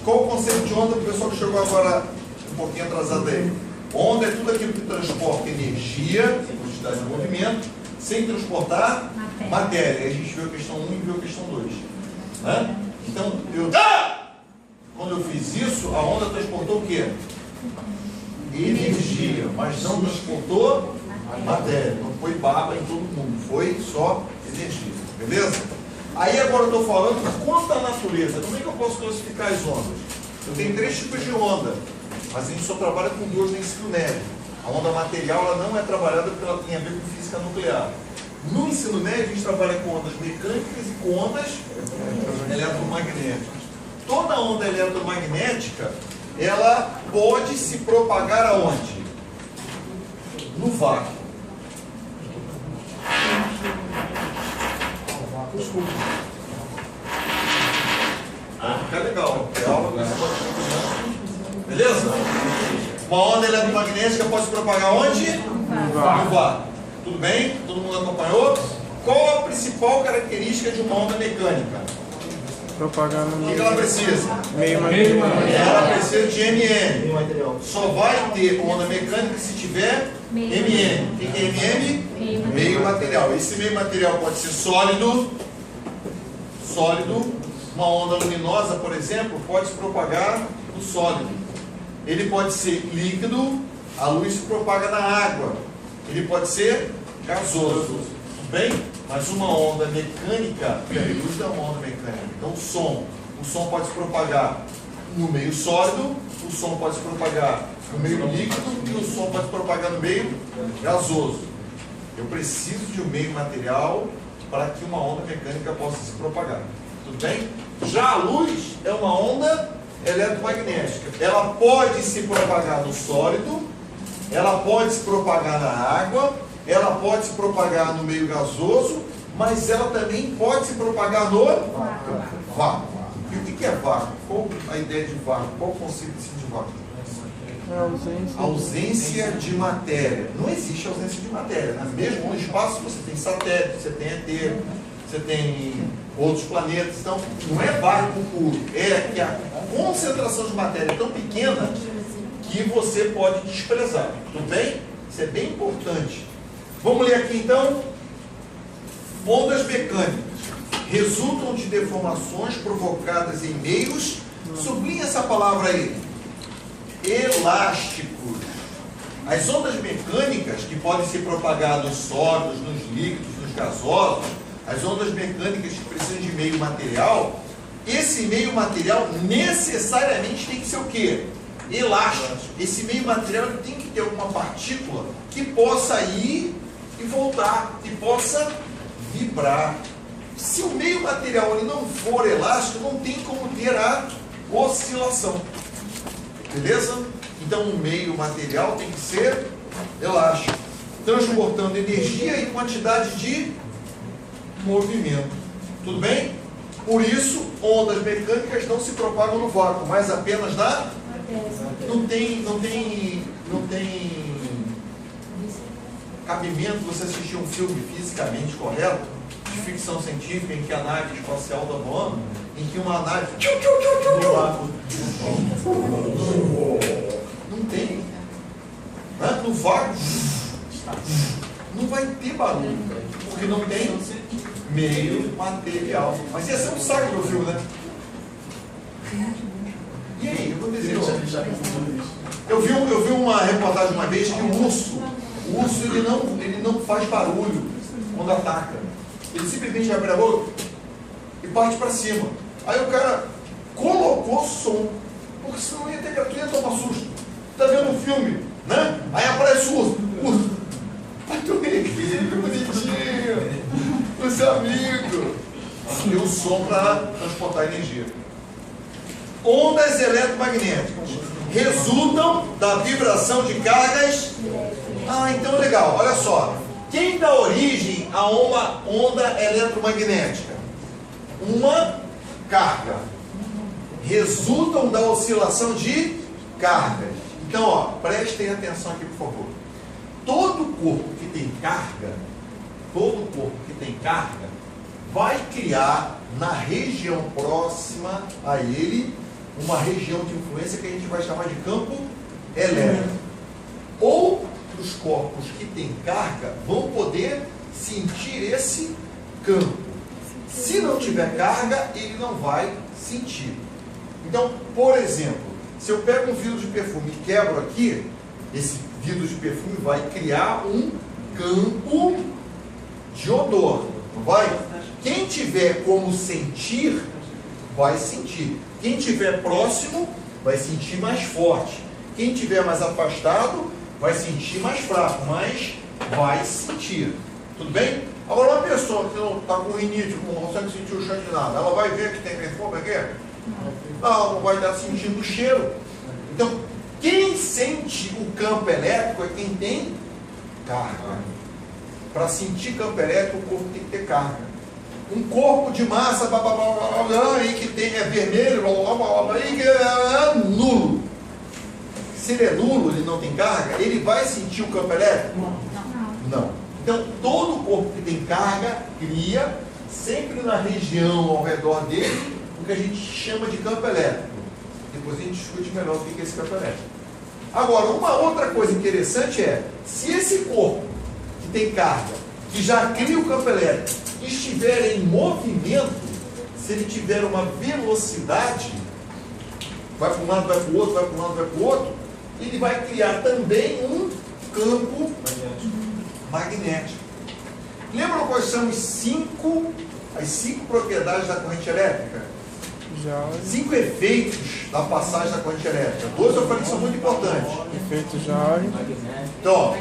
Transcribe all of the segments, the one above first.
Qual o conceito de onda para o pessoal que chegou agora um pouquinho atrasado aí? Onda é tudo aquilo que transporta energia, quantidade de movimento, sem transportar matéria. Aí a gente viu a questão 1 e viu a questão 2. Né? Então, quando eu fiz isso, a onda transportou o quê? Energia, mas não transportou matéria. Não foi baba em todo mundo, foi só energia. Beleza? Aí agora eu estou falando quanto à natureza. Como é que eu posso classificar as ondas? Eu tenho 3 tipos de onda, mas a gente só trabalha com 2 no ensino médio. A onda material ela não é trabalhada porque ela tem a ver com física nuclear. No ensino médio a gente trabalha com ondas mecânicas e com ondas eletromagnéticas. Toda onda eletromagnética ela pode se propagar aonde? No vácuo. Fica legal. É aula que você pode fazer. Beleza? Uma onda eletromagnética pode se propagar onde? No vácuo. Tudo bem? Todo mundo acompanhou? Qual a principal característica de uma onda mecânica? Propaganda O que ela precisa? meio material. Ela precisa de MM. Só vai ter onda mecânica se tiver MM. O que é MM? Meio material. Esse meio material pode ser sólido. Uma onda luminosa, por exemplo, pode se propagar no sólido. Ele pode ser líquido, a luz se propaga na água. Ele pode ser gasoso. Tudo bem? Mas uma onda mecânica, a luz é uma onda mecânica. Então o som pode se propagar no meio sólido, o som pode se propagar no meio líquido e o som pode se propagar no meio gasoso. Eu preciso de um meio material para que uma onda mecânica possa se propagar. Tudo bem? Já a luz é uma onda eletromagnética. Ela pode se propagar no sólido, ela pode se propagar na água, ela pode se propagar no meio gasoso, mas ela também pode se propagar no vácuo. E o que é vácuo? Qual a ideia de vácuo? Qual o conceito de vácuo? Ausência de matéria. Não existe ausência de matéria. Mesmo no espaço você tem satélite, você tem ET, você tem outros planetas. Então, não é vácuo puro. É que a concentração de matéria é tão pequena que você pode desprezar. Tudo bem? Isso é bem importante. Vamos ler aqui então. Ondas mecânicas resultam de deformações provocadas em meios, sublinha essa palavra aí, elásticos. As ondas mecânicas que podem se propagar nos sólidos, nos líquidos, nos gasosos, as ondas mecânicas que precisam de meio material, esse meio material necessariamente tem que ser o quê? Elástico. Esse meio material tem que ter alguma partícula que possa ir e voltar, que possa vibrar. Se o meio material ele não for elástico, não tem como ter a oscilação. Beleza? Então o meio material tem que ser elástico, transportando energia e quantidade de movimento. Tudo bem? Por isso, ondas mecânicas não se propagam no vácuo, mas apenas na... Não tem cabimento você assistir um filme fisicamente correto, de ficção científica, em que a nave espacial está voando, em que uma nave... Não tem. No vácuo não vai ter barulho, porque não tem meio material. Mas ia ser um saco do filme, né? E aí, o que aconteceu? Eu vi uma reportagem uma vez que o urso ele não faz barulho quando ataca. Ele simplesmente abre a boca e parte para cima. Aí o cara colocou som, porque senão ia ter que ia tomar susto. Tá vendo um filme, né? Aí aparece o urso. Ai, tu que bonitinho. O seu amigo. E o som para transportar energia. Ondas eletromagnéticas resultam da vibração de cargas. Então legal, olha só. Quem dá origem a uma onda eletromagnética? Uma carga. Resultam da oscilação de cargas. Então, prestem atenção aqui, por favor. Todo corpo que tem carga, vai criar na região próxima a ele uma região de influência que a gente vai chamar de campo elétrico. Outros corpos que têm carga vão poder sentir esse campo. Se não tiver carga, ele não vai sentir. Então, por exemplo, se eu pego um vidro de perfume e quebro aqui, esse vidro de perfume vai criar um campo de odor, não vai? Quem tiver como sentir, vai sentir. Quem tiver próximo, vai sentir mais forte. Quem tiver mais afastado, vai sentir mais fraco, mas vai sentir. Tudo bem? Agora, uma pessoa que não está com rinite, não consegue sentir o cheiro de nada, ela vai ver que tem perfume aqui? Não vai estar sentindo o cheiro. Então, quem sente o campo elétrico é quem tem carga. Para sentir campo elétrico, o corpo tem que ter carga. Um corpo de massa, aí que tem, é vermelho, aí é nulo. Se ele é nulo, ele não tem carga, ele vai sentir o campo elétrico? Não. Então, todo corpo que tem carga cria, sempre na região ao redor dele, o que a gente chama de campo elétrico. Depois a gente discute melhor o que é esse campo elétrico. Agora, uma outra coisa interessante é, se esse corpo que tem carga, que já cria o campo elétrico, estiver em movimento, se ele tiver uma velocidade, vai para um lado, vai para o outro, vai para um lado, vai para o outro, ele vai criar também um campo magnético. Lembram quais são as cinco propriedades da corrente elétrica? 5 efeitos da passagem da corrente elétrica. 2 eu falei que são muito importantes. Efeito Joule. Então,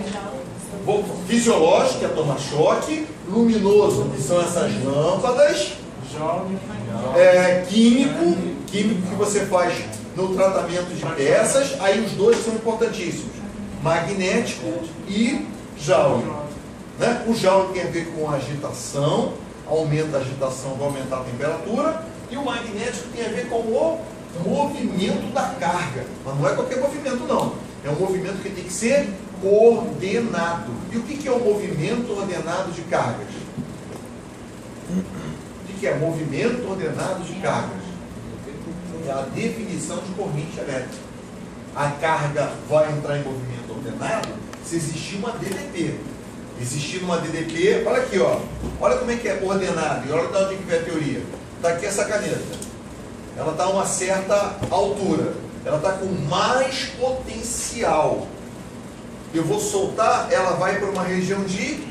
fisiológico, que é tomar choque. Luminoso, que são essas lâmpadas. Químico que você faz no tratamento de peças. Aí os dois são importantíssimos. Magnético e Joule. Né? O Joule tem a ver com a agitação. Aumenta a agitação, vai aumentar a temperatura. E o magnético tem a ver com o movimento da carga. Mas não é qualquer movimento, não. É um movimento que tem que ser ordenado. E o que é o movimento ordenado de cargas? O que é movimento ordenado de cargas? É a definição de corrente elétrica. A carga vai entrar em movimento ordenado se existir uma DDP. Existindo uma DDP, olha aqui, ó. Olha como é que é ordenado. E olha de onde que vem a teoria. Está aqui essa caneta. Ela está a uma certa altura. Ela está com mais potencial. Eu vou soltar, ela vai para uma região de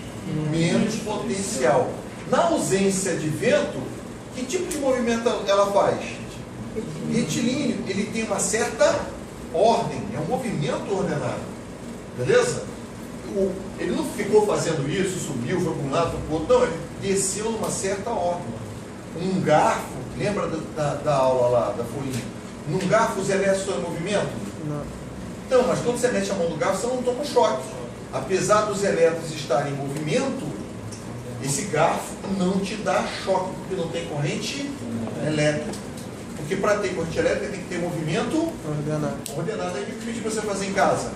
menos potencial. Na ausência de vento, que tipo de movimento ela faz? Retilíneo, ele tem uma certa ordem. É um movimento ordenado. Beleza? Ele não ficou fazendo isso, subiu, foi para um lado, foi para o outro. Não, ele desceu numa certa ordem. Um garfo, lembra da aula lá, da folhinha? Num garfo os elétrons estão em movimento? Não. Então, mas quando você mete a mão no garfo, você não toma choque. Apesar dos elétrons estarem em movimento, esse garfo não te dá choque, porque não tem corrente elétrica. Porque para ter corrente elétrica tem que ter movimento ordenado. Aí o que eu pedi para você fazer em casa?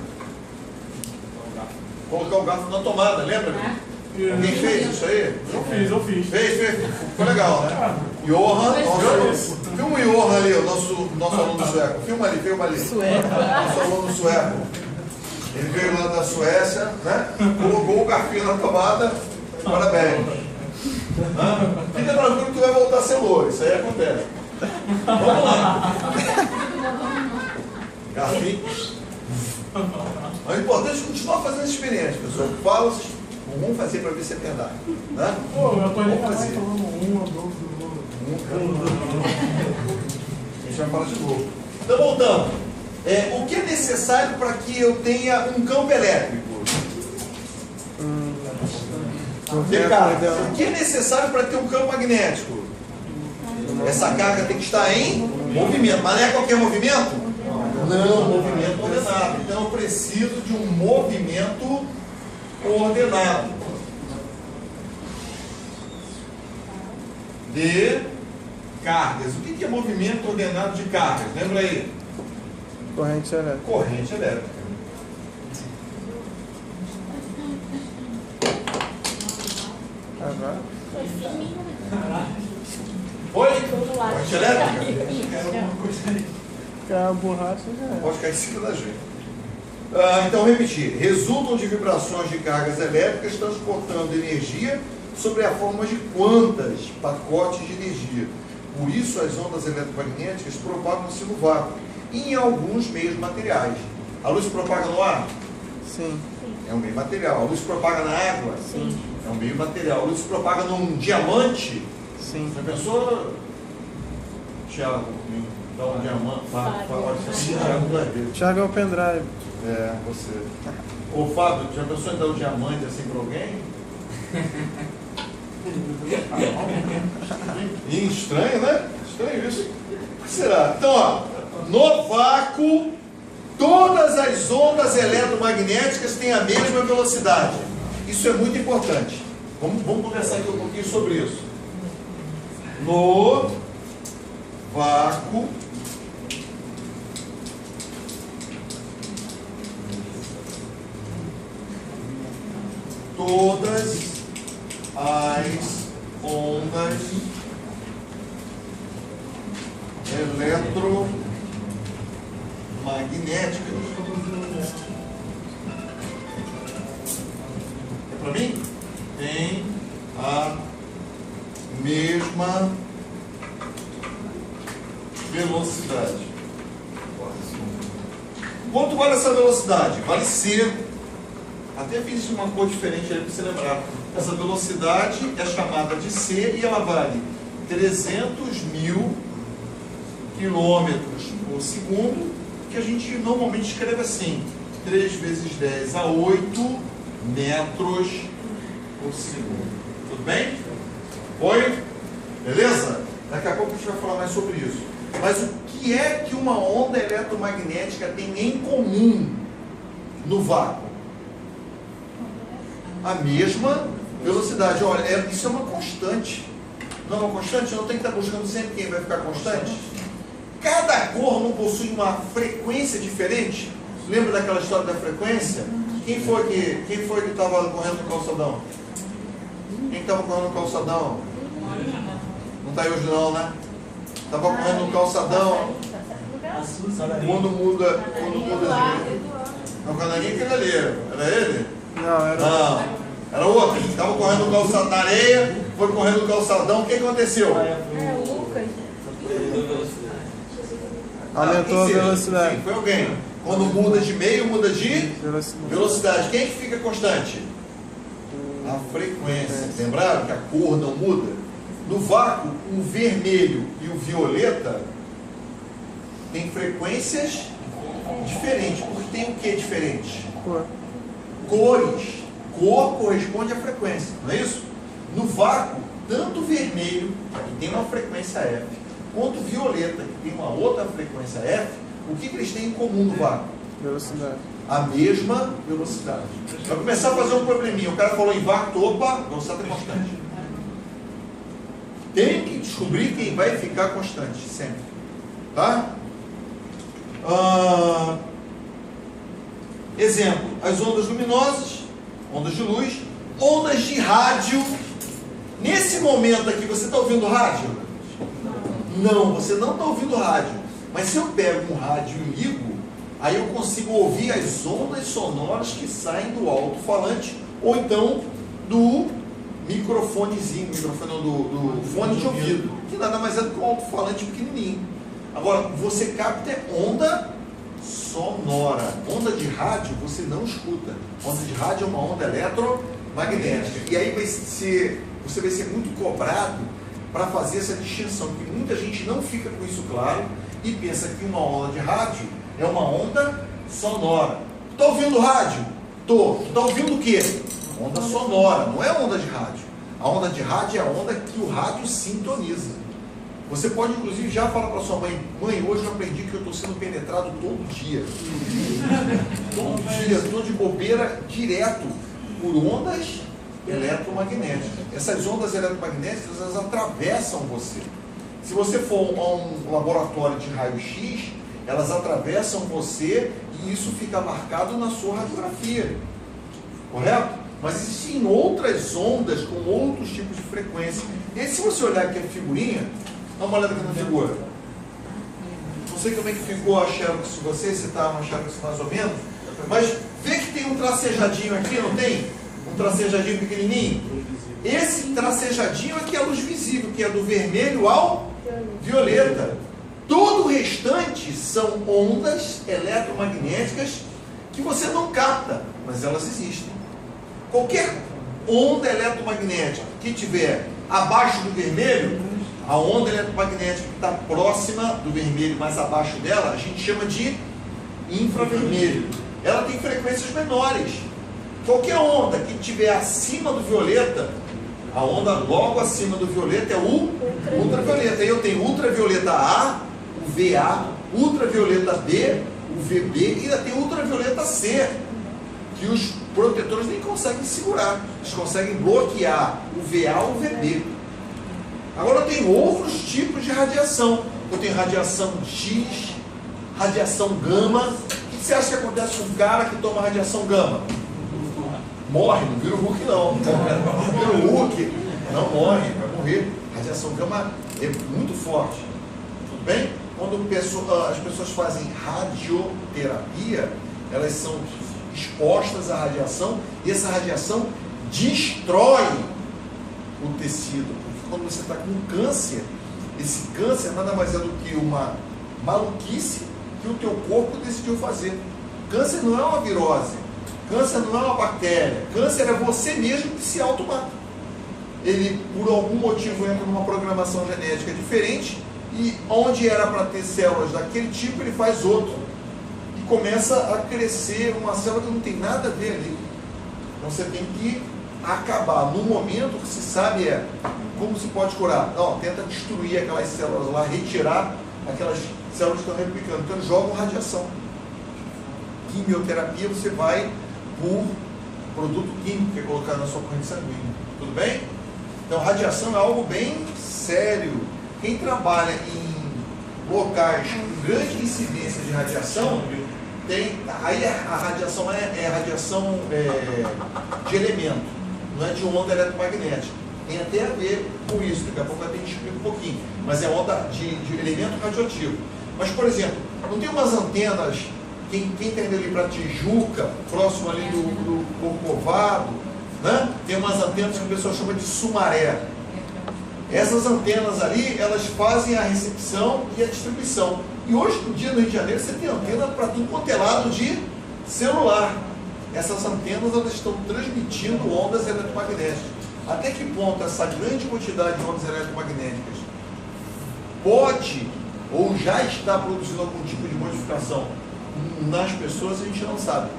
Colocar o garfo na tomada, lembra? Alguém fez isso aí? Eu fiz. Fez. Ficou legal, né? Johan, filma o Johan ali, o nosso aluno sueco. Filma ali. Nosso aluno sueco. Ele veio lá da Suécia, né? Colocou o garfinho na tomada. Parabéns. Fica tranquilo que tu vai voltar a ser louro. Isso aí acontece. Vamos lá. Garfinho. O importante é continuar fazendo essa experiência, pessoal. Fala, vamos fazer para ver se é verdade. Né? Pô, eu tô ali fazer. falando A gente vai falar de novo. Então, voltando. O que é necessário para que eu tenha um campo elétrico? O que é necessário para ter um campo magnético? Essa carga tem que estar em movimento. Mas não é qualquer movimento? Não, movimento ordenado. Então eu preciso de um movimento ordenado. De cargas. O que é movimento ordenado de cargas? Lembra aí? Corrente elétrica. Corrente elétrica. Agora? Oi? Corrente elétrica? cair a borracha já é. Pode cair em cima da gente. Então, repetir. Resultam de vibrações de cargas elétricas transportando energia sobre a forma de quantas pacotes de energia. Por isso, as ondas eletromagnéticas propagam-se no vácuo e em alguns meios materiais. A luz propaga no ar? Sim. É um meio material. A luz propaga na água? Sim. É um meio material. A luz propaga num diamante? Sim. Já pensou, Thiago, dá um diamante? Thiago vai ver. Thiago é o pendrive. É, você. Ô Fábio, já pensou em dar um diamante assim para alguém? E estranho, né? Estranho isso. O que será? Então, ó, no vácuo, todas as ondas eletromagnéticas têm a mesma velocidade. Isso é muito importante. Vamos conversar aqui um pouquinho sobre isso. No vácuo, todas as ondas eletromagnéticas. É para mim? Tem a mesma velocidade. Quanto vale essa velocidade? Vale C. Até fiz uma cor diferente aí para você lembrar. Essa velocidade é chamada de C e ela vale 300.000 quilômetros por segundo, que a gente normalmente escreve assim: 3 vezes 10 a 8 metros por segundo. Tudo bem? Oi? Beleza? Daqui a pouco a gente vai falar mais sobre isso. Mas o que é que uma onda eletromagnética tem em comum no vácuo? A mesma velocidade. Olha, isso é uma constante. Não é uma constante? Eu não tenho que estar buscando sempre quem vai ficar constante. Cada cor não possui uma frequência diferente. Lembra daquela história da frequência? Quem foi que estava correndo no calçadão? Quem estava correndo no calçadão? Não está aí hoje não, né? Estava correndo no calçadão. Quando muda de... Não, canarinho que era ali. Era ele? Não, era. Não, era outro. Estava correndo no calçadão na areia, foi correndo no calçadão. O que aconteceu? É o Lucas. Aumentou a velocidade. Sim, foi alguém. Quando muda de meio, muda de velocidade. Quem é que fica constante? A frequência. Lembraram que a cor não muda? No vácuo, o vermelho e o violeta têm frequências diferentes. Porque tem o que diferente? Cor. Cores. Cor corresponde à frequência, não é isso? No vácuo, tanto o vermelho, que tem uma frequência F, quanto o violeta, que tem uma outra frequência F, o que eles têm em comum no vácuo? Velocidade. A mesma velocidade. Vai começar a fazer um probleminha. O cara falou em vácuo, opa, velocidade é constante. Tem que descobrir quem vai ficar constante, sempre. Tá? Exemplo, as ondas luminosas, ondas de luz, ondas de rádio. Nesse momento aqui, você está ouvindo rádio? Não, você não está ouvindo rádio. Mas se eu pego um rádio e ligo, aí eu consigo ouvir as ondas sonoras que saem do alto-falante, ou então do microfonezinho, do fone de ouvido, que nada mais é do que um alto-falante pequenininho. Agora, você capta onda sonora. Onda de rádio você não escuta. Onda de rádio é uma onda eletromagnética. E aí você vai ser muito cobrado para fazer essa distinção, porque muita gente não fica com isso claro e pensa que uma onda de rádio é uma onda sonora. Está ouvindo rádio? Estou. Está ouvindo o quê? Onda sonora, não é onda de rádio. A onda de rádio é a onda que o rádio sintoniza. Você pode, inclusive, já falar para sua mãe: mãe, hoje eu aprendi que eu estou sendo penetrado todo dia. Todo dia, estou de bobeira direto por ondas eletromagnéticas. Essas ondas eletromagnéticas, elas atravessam você. Se você for a um laboratório de raio-x, elas atravessam você e isso fica marcado na sua radiografia. Correto? Mas existem outras ondas com outros tipos de frequência. E aí, se você olhar aqui a figurinha, dá uma olhada aqui na figura. sei como é que ficou a xerox de vocês, se está uma xerox mais ou menos, mas vê que tem um tracejadinho aqui, não tem? Um tracejadinho pequenininho. Esse tracejadinho aqui é a luz visível, que é do vermelho ao violeta. Todo o restante são ondas eletromagnéticas que você não capta, mas elas existem. Qualquer onda eletromagnética que tiver abaixo do vermelho, a onda eletromagnética que está próxima do vermelho, mais abaixo dela, a gente chama de infravermelho. Ela tem frequências menores. Qualquer onda que tiver acima do violeta, a onda logo acima do violeta é o ultravioleta. Aí eu tenho ultravioleta A, o VA, ultravioleta B, o VB, e ainda tem ultravioleta C, que os protetores nem conseguem segurar. Eles conseguem bloquear o VA ou o VB. Agora eu tenho outros tipos de radiação. Eu tenho radiação X, radiação gama. O que você acha que acontece com um cara que toma radiação gama? Morre, não vira o Hulk não. Não vira o Hulk, não morre, vai morrer. Radiação gama é muito forte. Tudo bem? Quando as pessoas fazem radioterapia, elas são expostas à radiação e essa radiação destrói o tecido. Porque quando você está com câncer, esse câncer nada mais é do que uma maluquice que o teu corpo decidiu fazer. Câncer não é uma virose. Câncer não é uma bactéria. Câncer é você mesmo que se automata. Ele, por algum motivo, entra numa programação genética diferente e onde era para ter células daquele tipo, ele faz outro. E começa a crescer uma célula que não tem nada a ver ali. Então você tem que acabar. No momento, o que se sabe é como se pode curar. Não, tenta destruir aquelas células lá, retirar aquelas células que estão replicando. Então eles jogam radiação. Quimioterapia, você vai por produto químico que é colocado na sua corrente sanguínea. Tudo bem? Então, radiação é algo bem sério. Quem trabalha em locais com grande incidência de radiação, aí a radiação é radiação de elemento, não é de onda eletromagnética. Tem até a ver com isso, daqui a pouco a gente explica um pouquinho. Mas é onda de elemento radioativo. Mas, por exemplo, não tem umas antenas... Quem está indo ali para Tijuca, próximo ali do Corcovado, né? Tem umas antenas que o pessoal chama de Sumaré. Essas antenas ali, elas fazem a recepção e a distribuição. E hoje, no dia no Rio de Janeiro, você tem antena para tudo quanto é lado de celular. Essas antenas, elas estão transmitindo ondas eletromagnéticas. Até que ponto essa grande quantidade de ondas eletromagnéticas pode ou já está produzindo algum tipo de modificação nas pessoas, a gente não sabe.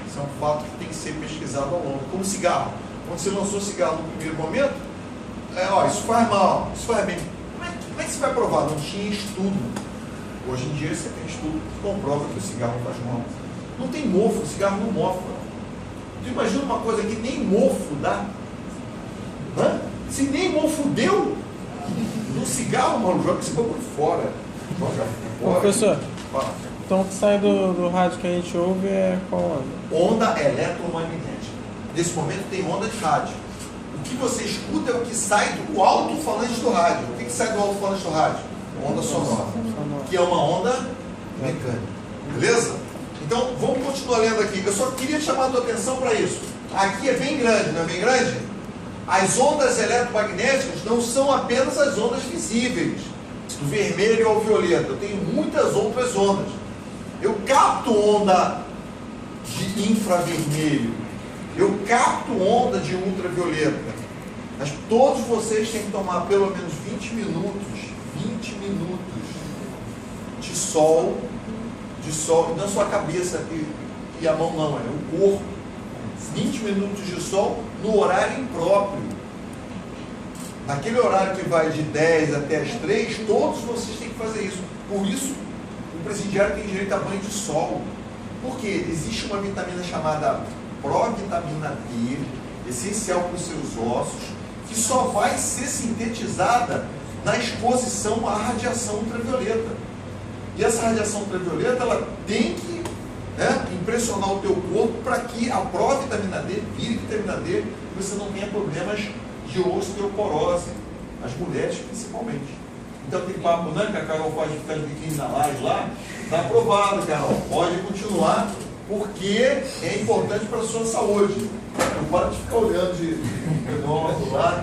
Isso é um fato que tem que ser pesquisado ao longo. Como cigarro. Quando você lançou cigarro no primeiro momento, isso faz mal, isso faz bem. Como é que você vai provar? Não tinha estudo. Hoje em dia você tem estudo que comprova que o cigarro faz mal. Não tem mofo, o cigarro não mofa. Tu imagina uma coisa que nem mofo dá? Hã? Se nem mofo deu, no cigarro, mano, joga esse bagulho fora. Joga fora. Professor, Fala. então o que sai do rádio que a gente ouve é qual onda? Onda eletromagnética. Nesse momento tem onda de rádio. O que você escuta é o que sai do alto-falante do rádio. O que sai do alto-falante do rádio? Onda sonora, que é uma onda mecânica. Beleza? Então, vamos continuar lendo aqui. Eu só queria chamar a tua atenção para isso. Aqui é bem grande, não é bem grande? As ondas eletromagnéticas não são apenas as ondas visíveis, do vermelho ao violeta. Eu tenho muitas outras ondas. Eu capto onda de infravermelho. Eu capto onda de ultravioleta. Mas todos vocês têm que tomar pelo menos 20 minutos de sol, não é só a cabeça e a mão não, é o corpo. 20 minutos de sol no horário impróprio. Naquele horário que vai de 10 até as 3, todos vocês têm que fazer isso. Por isso, o presidiário tem direito a banho de sol. Porque existe uma vitamina chamada provitamina D, essencial para os seus ossos, que só vai ser sintetizada na exposição à radiação ultravioleta. E essa radiação ultravioleta, ela tem que impressionar o teu corpo para que a provitamina D vire vitamina D e você não tenha problemas de osteoporose, as mulheres principalmente. Então aquele papo, né, que a Carol faz de ficar de biquíni na live lá, está aprovado, Carol. Pode continuar, porque é importante para a sua saúde. Não para de ficar olhando de novo lá.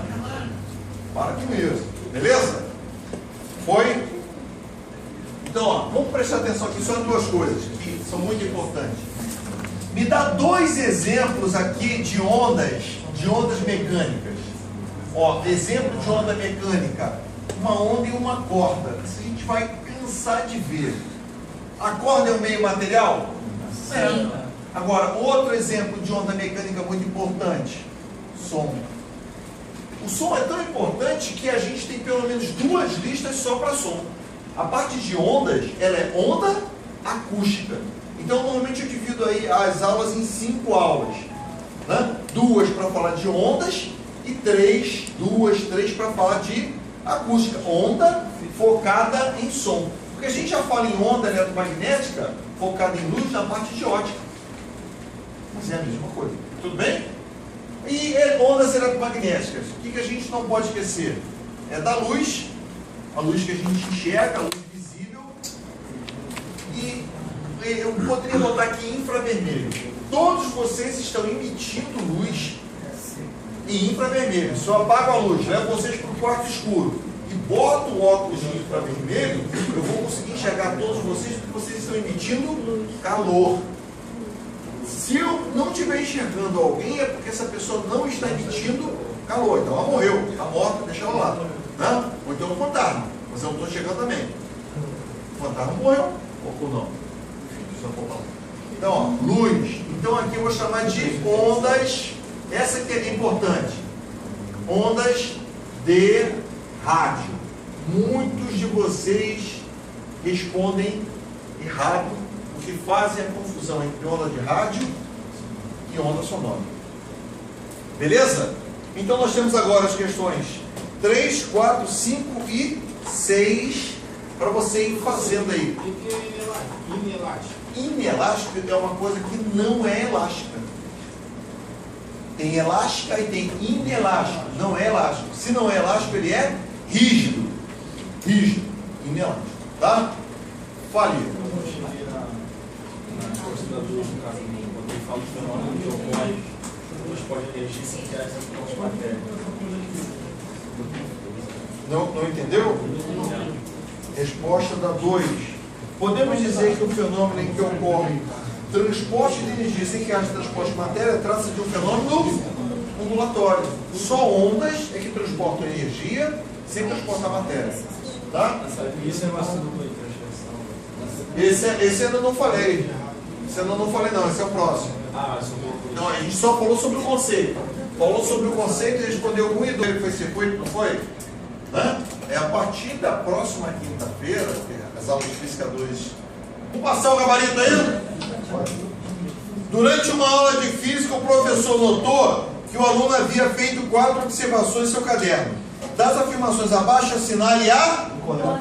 Para com isso. Beleza? Foi? Então, ó, vamos prestar atenção aqui só em duas coisas que são muito importantes. Me dá dois exemplos aqui de ondas mecânicas. Ó, exemplo de onda mecânica. Uma onda e uma corda. Isso a gente vai cansar de ver. A corda é um meio material? Sim. Agora, outro exemplo de onda mecânica muito importante. Som. O som é tão importante que a gente tem pelo menos duas listas só para som. A parte de ondas, ela é onda acústica. Então, normalmente eu divido aí as aulas em 5 aulas. Né? 2 para falar de ondas e 3 para falar de acústica. Onda focada em som. Porque a gente já fala em onda eletromagnética focada em luz na parte de ótica. Mas é a mesma coisa. Tudo bem? E ondas eletromagnéticas. O que a gente não pode esquecer? É da luz, a luz que a gente enxerga, a luz visível. E eu poderia botar aqui infravermelho. Todos vocês estão emitindo luz em infravermelho. Se eu apago a luz, levo vocês para o quarto escuro e boto o óculos de infravermelho, eu vou conseguir enxergar todos vocês porque vocês estão emitindo calor. Se eu não estiver enxergando alguém, é porque essa pessoa não está emitindo calor. Então ela morreu, está morta, deixa ela lá. Né? Ou então um fantasma, mas eu não estou chegando também. O fantasma morreu, ou não? Então, ó, luz. Então aqui eu vou chamar de ondas. Essa aqui é importante. Ondas de rádio. Muitos de vocês respondem errado, porque fazem a confusão entre onda de rádio e onda sonora. Beleza? Então nós temos agora as questões 3, 4, 5 e 6 para você ir fazendo aí. Inelástico. Inelástico é uma coisa que não é elástica. Tem elástica e tem inelástico. Não é elástico. Se não é elástico, ele é rígido. Rígido. Inelástico. Tá? Fale. Eu cheguei na força da luz, no caso, quando ele fala do fenômeno que ocorre nos pós-energia essenciais das matérias. Não entendeu? Resposta da 2. Podemos dizer que o fenômeno em que ocorre transporte de energia sem que haja transporte de matéria trata-se de um fenômeno ondulatório. Só ondas é que transportam energia sem transportar matéria. Tá? Isso é uma dupla transversal. Esse ainda não falei. Esse ainda não falei não, esse é o próximo. Ah, sobre Não, a gente só falou sobre o conceito. Falou sobre o conceito e respondeu 1 e 2. Foi circuito, não foi? Né? É a partir da próxima quinta-feira, as aulas de Física 2. Vamos passar o gabarito aí? Durante uma aula de Física, o professor notou que o aluno havia feito 4 observações em seu caderno. Das afirmações abaixo, assinale a...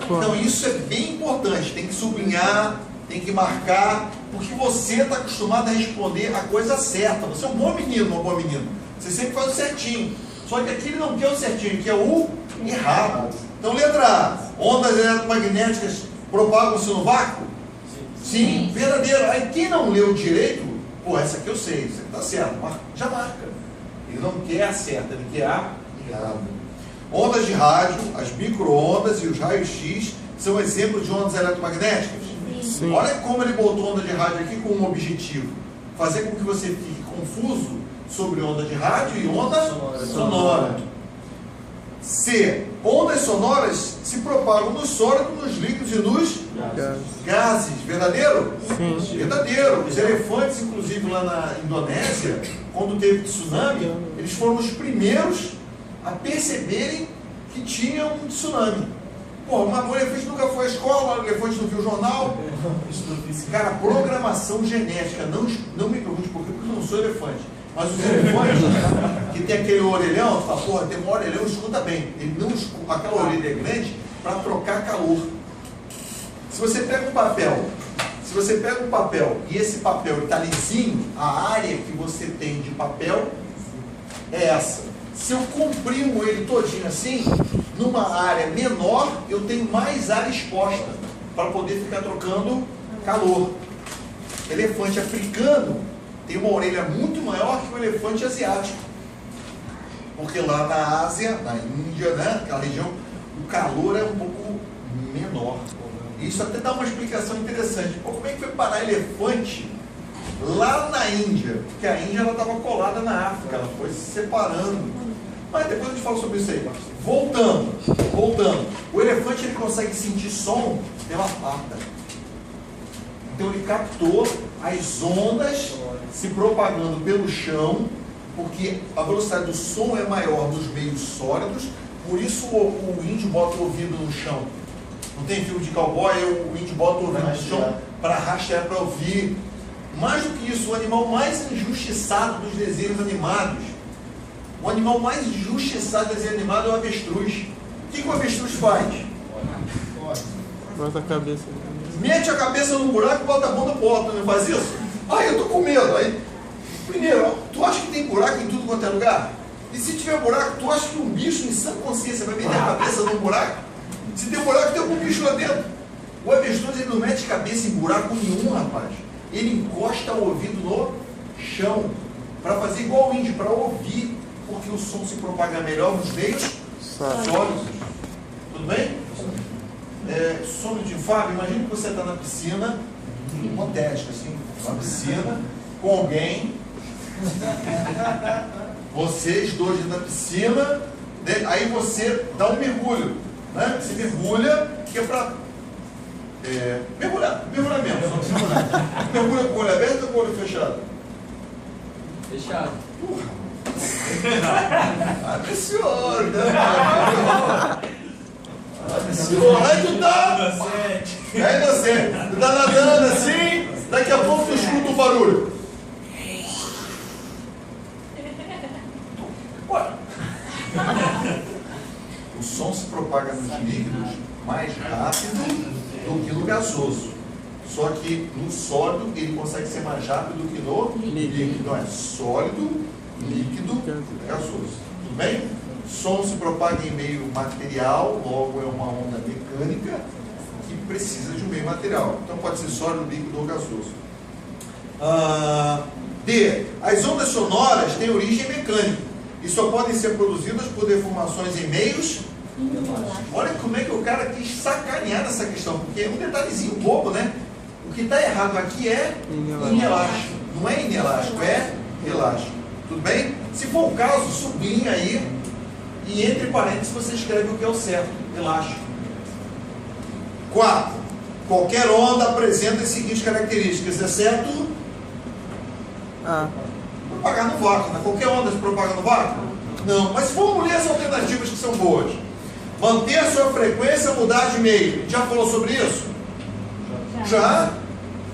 Então isso é bem importante. Tem que sublinhar, tem que marcar, porque você está acostumado a responder a coisa certa. Você é um bom menino, uma boa menina. Você sempre faz o certinho. Só que aqui ele não quer o certinho, que é o errado. Então, letra A. Ondas eletromagnéticas propagam-se no vácuo? Sim. Verdadeiro. Aí quem não leu direito, pô, essa aqui eu sei, isso aqui está certo. Já marca. Ele não quer a certa, ele quer a errada. Ondas de rádio, as micro-ondas e os raios-x são exemplos de ondas eletromagnéticas? Sim. Olha como ele botou onda de rádio aqui com um objetivo. Fazer com que você fique confuso sobre onda de rádio e onda sonora. C. Ondas sonoras se propagam no sólido, nos líquidos e nos gases. Verdadeiro? Sim. Verdadeiro. Os elefantes, inclusive lá na Indonésia, quando teve tsunami, eles foram os primeiros a perceberem que tinha um tsunami. Pô, o elefante nunca foi à escola, o elefante não viu o jornal. Cara, programação genética. Não me pergunte por quê, porque eu não sou elefante. Mas os elefantes que tem aquele orelhão, tu fala, porra, tem um orelhão, escuta bem. Ele não escuta, aquela orelha é grande para trocar calor. Se você pega um papel e esse papel está lisinho, a área que você tem de papel é essa. Se eu comprimo ele todinho assim, numa área menor, eu tenho mais área exposta para poder ficar trocando calor. Elefante africano tem uma orelha muito maior que o elefante asiático. Porque lá na Ásia, na Índia, né, aquela região, o calor é um pouco menor. Isso até dá uma explicação interessante. Pô, como é que foi parar elefante lá na Índia? Porque a Índia estava colada na África, ela foi se separando. Mas depois a gente fala sobre isso aí. Voltando. O elefante ele consegue sentir som pela pata. Então ele captou as ondas se propagando pelo chão, porque a velocidade do som é maior nos meios sólidos, por isso o índio bota o ouvido no chão. Não tem filme de cowboy, o índio bota o ouvido no chão para rastrear, para ouvir. Mais do que isso, o animal mais injustiçado dos desenhos animados, o animal mais injustiçado do desenho animado é o avestruz. O que o avestruz faz? Bota a cabeça. Mete a cabeça no buraco e bota a bunda pro alto, não faz isso? Ai, eu tô com medo. Aí, primeiro, tu acha que tem buraco em tudo quanto é lugar? E se tiver buraco, tu acha que um bicho em sã consciência vai meter a cabeça no buraco? Se tem buraco, tem algum bicho lá dentro. O avestruz ele não mete cabeça em buraco nenhum, rapaz. Ele encosta o ouvido no chão para fazer igual o índio, para ouvir, porque o som se propaga melhor nos meios sólidos. Tudo bem? Só um minutinho, Fábio, imagine que você está na piscina, hipotética, assim, na piscina, com alguém, vocês dois na piscina, aí você dá um mergulho, né? Você mergulha, que é para mergulhar mesmo, só mergulhar. Mergulha com o olho aberto ou com o olho fechado? Fechado. Abre esse olho, né? Aí tu tá inocente, tu tá nadando assim, daqui a pouco tu escuta um barulho. Ué. O som se propaga nos líquidos mais rápido do que no gasoso. Só que no sólido ele consegue ser mais rápido do que no líquido. Então é sólido, líquido, gasoso. Tudo bem? Som se propaga em meio material, logo é uma onda mecânica que precisa de um meio material. Então pode ser sólido, líquido ou gasoso. D. As ondas sonoras têm origem mecânica e só podem ser produzidas por deformações em meios. Olha como é que o cara quis sacanear nessa questão, porque é um detalhezinho bobo, né? O que está errado aqui é inelástico. Não é inelástico, é elástico. Tudo bem? Se for o caso, sublinha aí. E entre parênteses você escreve o que é o certo, elástico. 4. Qualquer onda apresenta as seguintes características, exceto propagar no vácuo. Né? Qualquer onda se propaga no vácuo? Não, mas vamos ler as alternativas que são boas. Manter a sua frequência, mudar de meio. Já falou sobre isso? Já?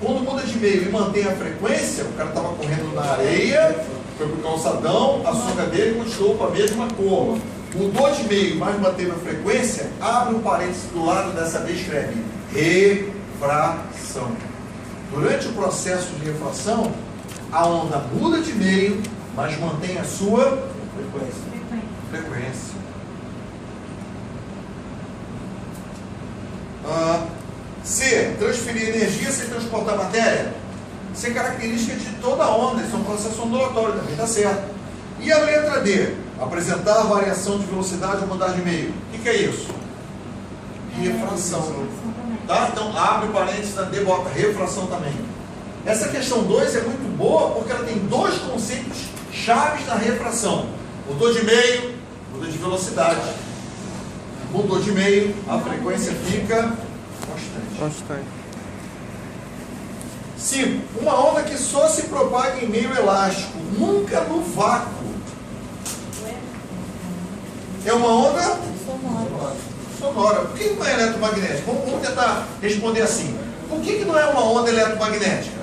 Quando muda de meio e mantém a frequência, o cara estava correndo na areia, foi para o calçadão, a sunga dele continuou com a mesma cor. Mudou de meio, mas manteve a frequência, abre um parênteses do lado, dessa vez escreve refração. Durante o processo de refração, a onda muda de meio, mas mantém a sua frequência. C. Transferir energia sem transportar matéria. Isso é característica de toda onda, isso é um processo ondulatório, também está certo. E a letra D? Apresentar variação de velocidade ou mudar de meio. O que é isso? Refração. Tá? Então abre o parênteses na D, bota refração também. Essa questão 2 é muito boa porque ela tem dois conceitos chaves na refração. Mudou de meio, muda de velocidade. Mudou de meio, a frequência fica constante. 5. Uma onda que só se propaga em meio elástico, nunca no vácuo. É uma onda sonora. Por que não é eletromagnética? Vamos tentar responder assim. Por que não é uma onda eletromagnética?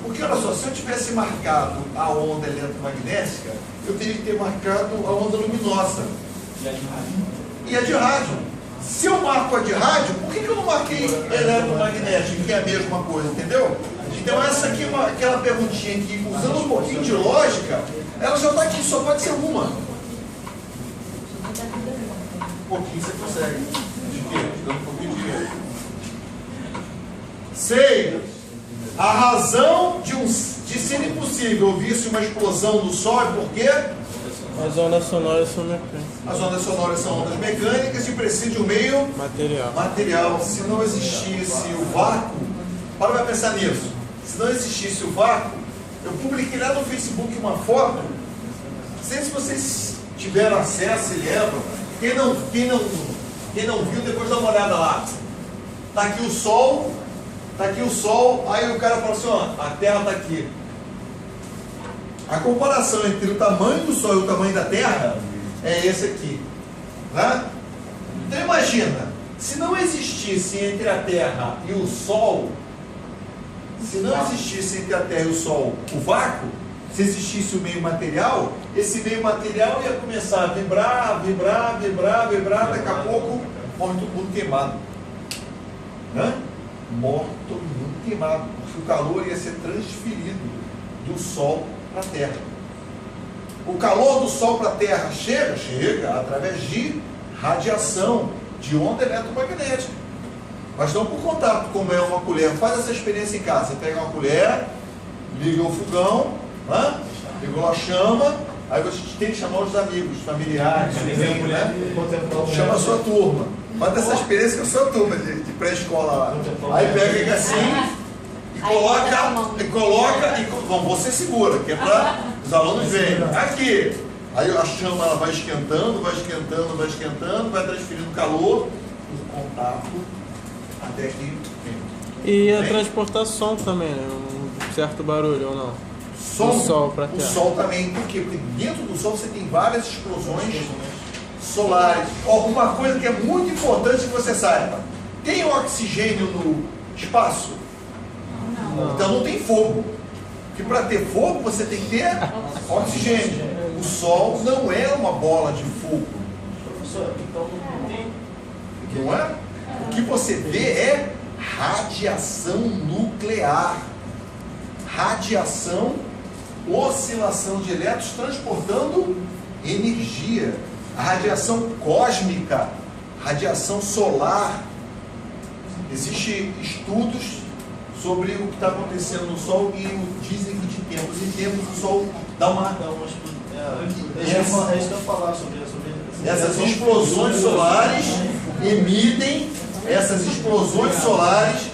Porque, olha só, se eu tivesse marcado a onda eletromagnética, eu teria que ter marcado a onda luminosa. E a de rádio. Se eu marco a de rádio, por que eu não marquei eletromagnética, que é a mesma coisa, entendeu? Então essa aqui é aquela perguntinha que, usando um pouquinho de lógica, ela já está aqui, só pode ser uma. Um pouquinho você consegue. De quê? Dando um pouquinho de dinheiro. 6. A razão de ser impossível ouvir-se uma explosão do Sol é porque As ondas sonoras são mecânicas. as ondas sonoras são ondas mecânicas e precisa de um meio material. Se não existisse o vácuo, para pensar nisso. Se não existisse o vácuo, eu publiquei lá no Facebook uma foto. Não sei se vocês tiveram acesso e lembram. Quem não viu, depois dá uma olhada lá. Está aqui o Sol. Está aqui o Sol. Aí o cara fala assim, ó, a Terra está aqui. A comparação entre o tamanho do Sol e o tamanho da Terra é esse aqui. Né? Então imagina, se não existisse entre a Terra e o Sol, se não existisse entre a Terra e o Sol o vácuo, se existisse o meio material, esse meio material ia começar a vibrar, daqui a pouco morre todo mundo queimado. Né? Morre todo mundo queimado, porque o calor ia ser transferido do Sol para a Terra. O calor do Sol para a Terra chega através de radiação, de onda eletromagnética. Mas não por contato, como é uma colher. Faz essa experiência em casa. Você pega uma colher, liga o fogão, né? Ligou a chama, aí você tem que chamar os amigos, familiares, né? Chama a sua turma. Faz essa experiência com a sua turma de pré-escola lá. Aí pega assim e coloca, bom, você segura, que é para os alunos verem. Aqui. Aí a chama ela vai esquentando, vai transferindo calor, o contato até que E a transportação também, né? Um certo barulho ou não? Som, do Sol para a Terra. O Sol também, por quê? Porque dentro do Sol você tem várias explosões solares. Uma coisa que é muito importante que você saiba: tem oxigênio no espaço? Não. Então não tem fogo. Porque para ter fogo você tem que ter oxigênio. O Sol não é uma bola de fogo. Professor, então não tem. Não é? O que você vê é radiação nuclear. Radiação, oscilação de elétrons transportando energia. A radiação cósmica, radiação solar. Existem estudos sobre o que está acontecendo no Sol e dizem que de tempos em tempos o Sol dá uma... É isso que eu ia falar sobre essas explosões solares emitem, essas explosões solares,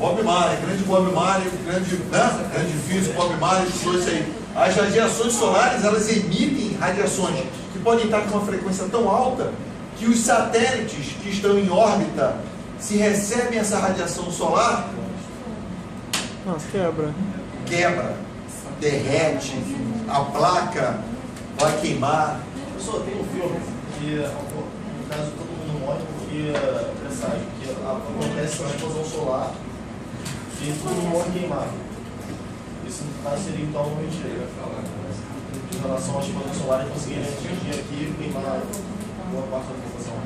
Bob Marley, grande Bob Marley, grande físico Bob Marley, estudou isso aí. As radiações solares, elas emitem radiações que podem estar com uma frequência tão alta que os satélites que estão em órbita, se recebem essa radiação solar, quebra, derrete, a placa vai queimar. Professor, tem um filme que, no caso, todo mundo morre porque presságio, que acontece uma explosão solar e todo mundo morre queimado. Isso, no caso, seria então uma mentira. Em relação às explosões solares, conseguirem atingir aqui e queimar boa parte da população.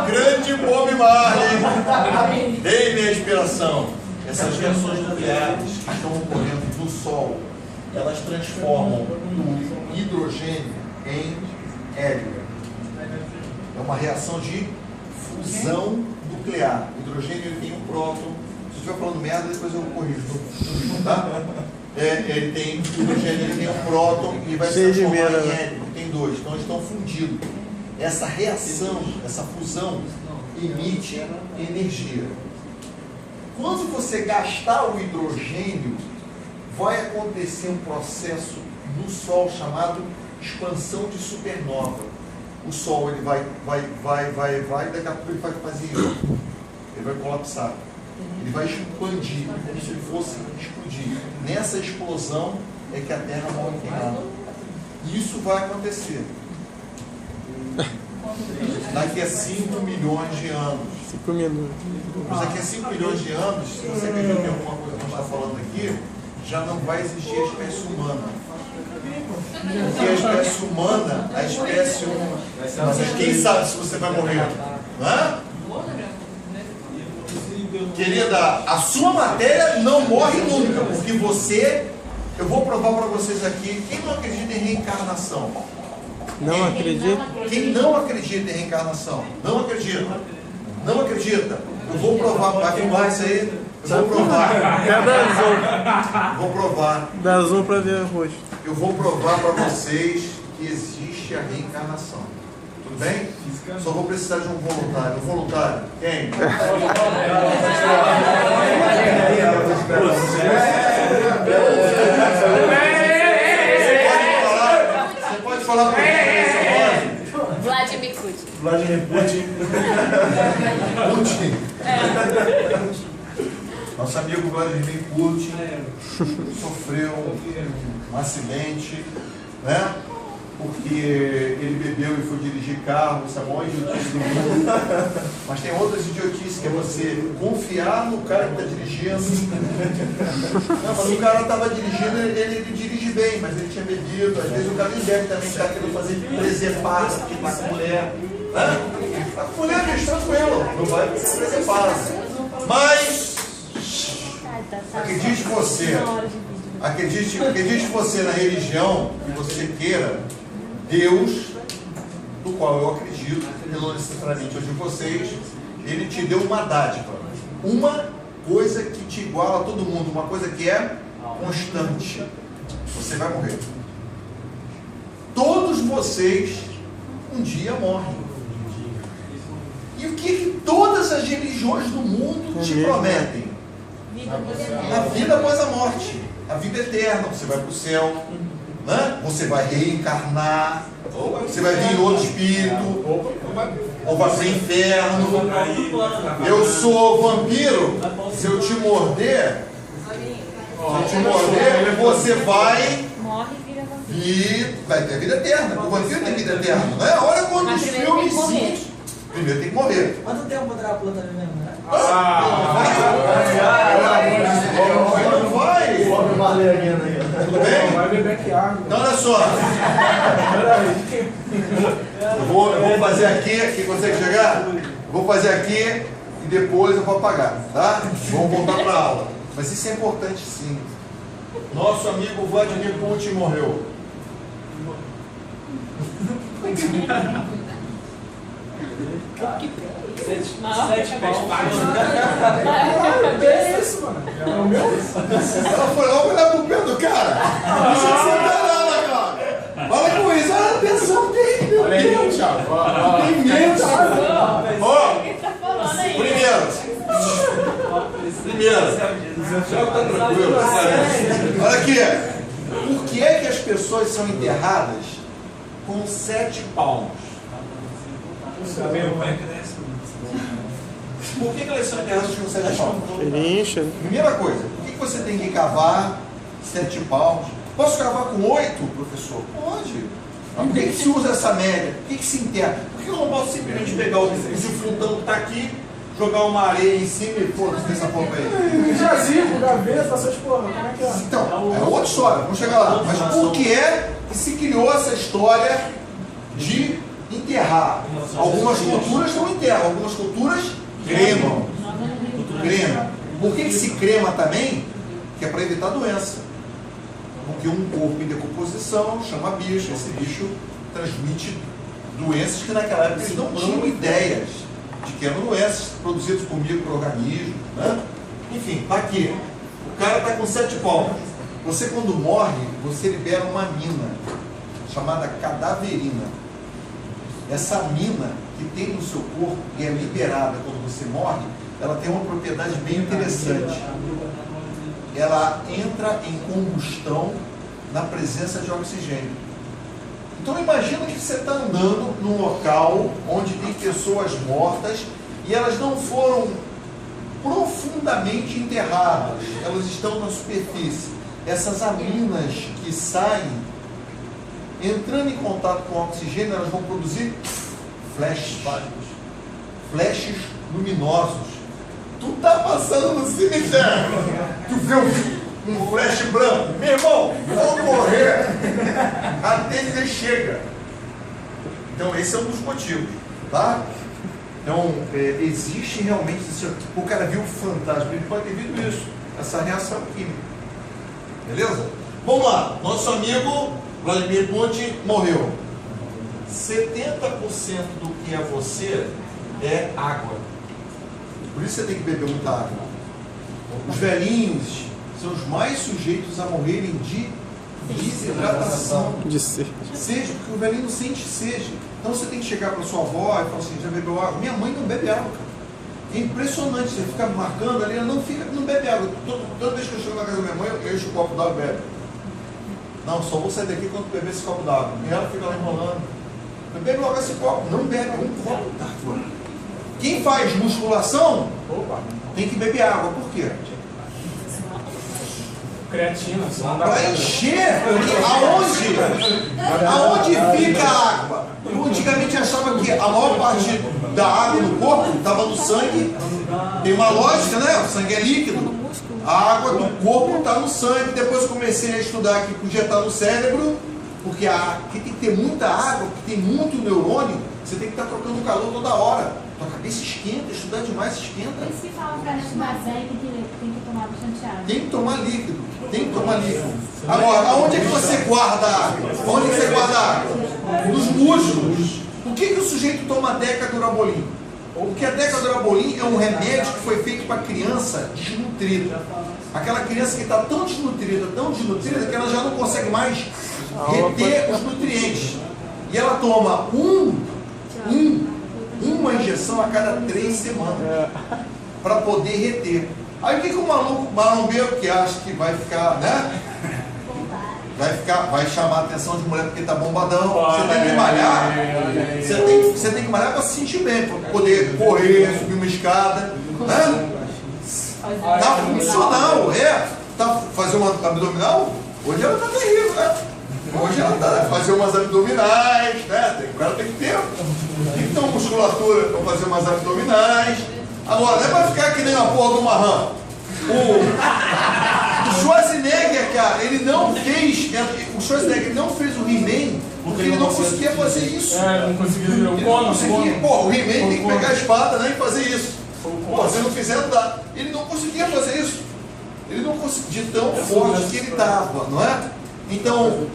Grande Bob Marley! Dei minha inspiração. Essas reações nucleares que estão ocorrendo no Sol, elas transformam o hidrogênio em hélio. É uma reação de fusão nuclear. O hidrogênio ele tem um próton. Se eu estiver falando merda, depois eu corrijo, tá? Ele tem o hidrogênio, ele tem um próton e vai se transformar em hélio. Tem dois, então eles estão fundidos. Essa reação, essa fusão, emite energia. Quando você gastar o hidrogênio, vai acontecer um processo no Sol chamado expansão de supernova. O Sol ele vai, daqui a pouco ele vai fazer isso. Ele vai colapsar. Ele vai expandir, como se ele fosse explodir. Nessa explosão é que a Terra morre queimada. Isso vai acontecer daqui a 5 milhões de anos. 5 minutos. Mas daqui a 5 milhões de anos, se você acredita em alguma coisa que a gente está falando aqui, já não vai existir a espécie humana. Porque a espécie humana, a espécie humana. Mas quem sabe se você vai morrer? Hã? Querida, a sua matéria não morre nunca, porque você, eu vou provar para vocês aqui, quem não acredita em reencarnação? Não acredito. Quem não acredita em reencarnação? Não acredita. Não acredita. Eu vou provar, vai filmar isso aí? Eu vou provar. Vou provar. Dá zoom pra ver o rosto. Eu vou provar para vocês que existe a reencarnação. Tudo bem? Só vou precisar de um voluntário. Um voluntário. Quem? Você pode falar para mim? Vladimir Putin. Vladimir Putin. Putin. Nosso amigo Vladimir Putin sofreu um acidente, né? Porque ele bebeu e foi dirigir carro, isso é a maior idiotice do mundo. Mas tem outras idiotices, que é você confiar no cara que está dirigindo. Não, mas o cara estava dirigindo, ele dirige bem, mas ele tinha bebido. Às vezes o cara nem deve também estar querendo fazer preservar, porque está com mulher. Está com mulher, deixa tranquilo, não vai preservar. Mas acredite você, acredite você na religião que você queira, Deus, do qual eu acredito, e não necessariamente hoje vocês, ele te deu uma dádiva, uma coisa que te iguala a todo mundo, uma coisa que é constante. Você vai morrer. Todos vocês um dia morrem. E o que todas as religiões do mundo te prometem? A vida após a morte, a vida eterna. Você vai para o céu, né? Você vai reencarnar, você vai vir em outro espírito, ou vai para o inferno. Eu sou vampiro, se eu te morder, você vai ter vida eterna. O vampiro tem vida eterna, não é? Olha quando os filmes. Primeiro tem que morrer. Quanto tempo o Drácula tá vivendo, né? Não vai! Tudo bem? Vai beber aqui água. Então olha só. Eu vou fazer aqui, quem consegue chegar? Vou fazer aqui e depois eu vou apagar, tá? Vamos voltar para a aula. Mas isso é importante sim. Nosso amigo Vladimir Putin morreu. Ela foi logo olhar pro pé do cara. Deixa de sentar nela, cara. Olha com isso, olha a atenção dele, meu Deus. Tem medo. Ó, primeiro. Olha aqui. Por que é que as pessoas são enterradas com 7 palmos? Por que elas são enterradas com 7 palmos? Primeira coisa, por que você tem que cavar 7 palmos? Posso cavar com 8, professor? Pode. Mas por que se usa essa média? Por que se enterra? Por que eu não posso simplesmente pegar esse flutão que está aqui, jogar uma areia em cima e foda-se dessa forma aí? Jazigo, gaveta, essas porra, como é que é? Então, é outra história, vamos chegar lá. Mas por que é que se criou essa história de enterrar? Algumas culturas não enterram, algumas culturas cremam. Por que se crema também? Que é para evitar doença. Porque um corpo em decomposição chama bicho, esse bicho transmite doenças que naquela época eles não tinham ideias de que eram doenças produzidas por micro-organismos, né? Enfim, tá aqui. O cara está com 7 palmos. Você quando morre, você libera uma mina chamada cadaverina. Essa mina que tem no seu corpo e é liberada quando você morre, ela tem uma propriedade bem interessante. Ela entra em combustão na presença de oxigênio. Então imagina que você está andando num local onde tem pessoas mortas e elas não foram profundamente enterradas, elas estão na superfície. Essas aminas que saem, entrando em contato com o oxigênio, elas vão produzir flashes luminosos. Tu tá passando no cemitério, tu vê um flash branco, meu irmão, vou correr até ele chega. Então esse é um dos motivos, tá? Então, existe realmente, o cara viu o fantasma, ele pode ter visto isso, essa reação química. Beleza? Vamos lá, nosso amigo Vladimir Putin morreu. 70% do que é você é água. Por isso você tem que beber muita água. Os velhinhos são os mais sujeitos a morrerem de desidratação. De sede. Sede, porque o velhinho não sente sede. Então você tem que chegar para sua avó e falar assim, já bebeu água? Minha mãe não bebe água, cara. É impressionante, você fica marcando ali, ela não bebe água. Toda vez que eu chego na casa da minha mãe, eu encho o copo d'água e bebe. Não, só vou sair daqui quando beber esse copo d'água. E ela fica lá enrolando. Eu bebo logo esse copo, não bebe um copo d'água. Quem faz musculação tem que beber água. Por quê? Creatina, Para encher, aonde fica a água? Eu antigamente achava que a maior parte da água no corpo estava no sangue. Tem uma lógica, né? O sangue é líquido. A água do corpo está no sangue. Depois comecei a estudar que podia estar no cérebro, porque aqui tem que ter muita água, porque tem muito neurônio. Você tem que estar trocando calor toda hora. Tua cabeça esquenta, estudar demais esquenta. Por isso que falam para estudar bem que tem que tomar bastante água. Tem que tomar líquido. Tem que tomar líquido. Agora, aonde é que você guarda a água? Onde é que você guarda a água? Nos músculos. Por que o sujeito toma Decadurabolin? Porque a Decadurabolin é um remédio que foi feito para criança desnutrida. Aquela criança que está tão desnutrida, que ela já não consegue mais reter os nutrientes. E ela toma uma injeção a cada 3 semanas para poder reter. Aí o que o maluco, marombeiro que acha que vai ficar, né? Vai chamar a atenção de mulher porque tá bombadão. Você tem que malhar. Você tem que malhar para se sentir bem, para poder correr, subir uma escada, né? Tá funcional, Tá fazer uma abdominal? Hoje ela tá terrível, né? Hoje ela tá fazer umas abdominais, né? O cara tem que ter. Tem que ter uma musculatura para fazer umas abdominais. Agora, não é para ficar que nem uma porra do marrão. O Schwarzenegger, cara, ele não fez. O Schwarzenegger não fez o He-Man porque ele não conseguia fazer isso. não conseguia virar Ele não conseguia. Pô, o He-Man tem que pegar a espada, né, e fazer isso. Pô, se não fizer, não dá. Ele não conseguia fazer isso. Ele não conseguia, de tão forte que ele estava, não é? Então,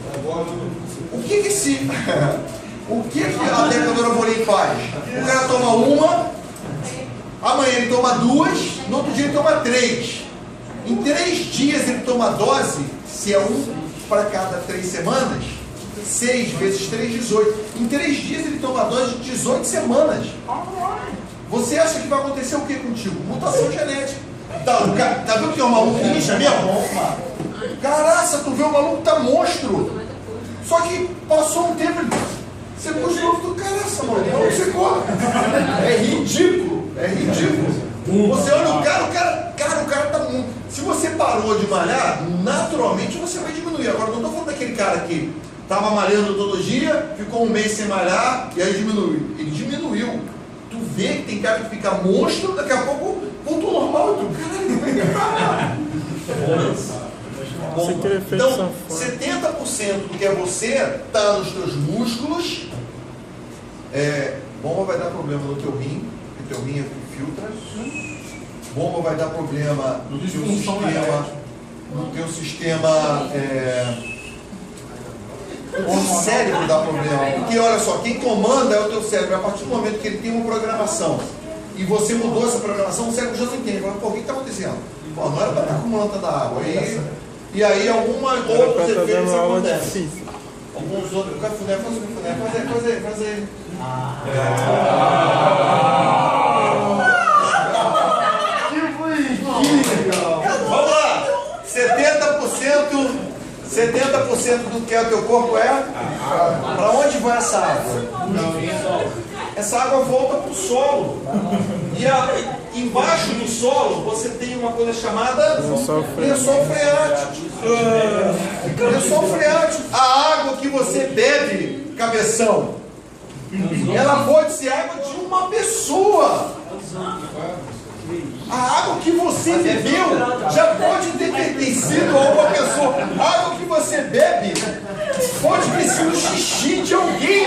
o que a Decadurabolin faz? O cara toma uma, amanhã ele toma 2, no outro dia ele toma 3. Em 3 dias ele toma a dose, se é 1 para cada 3 semanas, 6 vezes 3, 18. Em 3 dias ele toma a dose de 18 semanas. Você acha que vai acontecer o que contigo? Mutação genética. Tá vendo que é um maluco incha mesmo? Caraca, tu vê o maluco tá monstro. Só que passou um tempo, você pôs de novo do caraca, mano. Você corre. É ridículo. É ridículo. Você olha o cara tá muito. Se você parou de malhar, naturalmente você vai diminuir. Agora, não tô falando daquele cara que tava malhando todo dia, ficou um mês sem malhar e aí diminuiu. Ele diminuiu. Tu vê que tem cara que fica monstro, daqui a pouco voltou normal. Tu, caralho, como é que tá? Bom, então, 70% do que é você está nos teus músculos. Bomba vai dar problema no teu rim, porque teu rim filtra. Bomba vai dar problema no teu sistema. O cérebro dá problema. Porque olha só, quem comanda é o teu cérebro. A partir do momento que ele tem uma programação e você mudou essa programação, o cérebro já não entende. Agora, pô, o que está acontecendo? Pô, não era para estar acumulando tanta água. E aí alguns outros efeitos acontecem. Alguns outros. Cafuné, fazer. Vamos lá! 70% do que é o teu corpo é? Para onde vai essa água? Essa água volta para o solo. E embaixo do solo você tem uma coisa chamada lençol freático. Lençol freático. A água que você bebe, cabeção, ela pode ser água de uma pessoa. A água que você bebeu já pode ter pertencido a uma pessoa. A água que você bebe pode ter sido o xixi de alguém.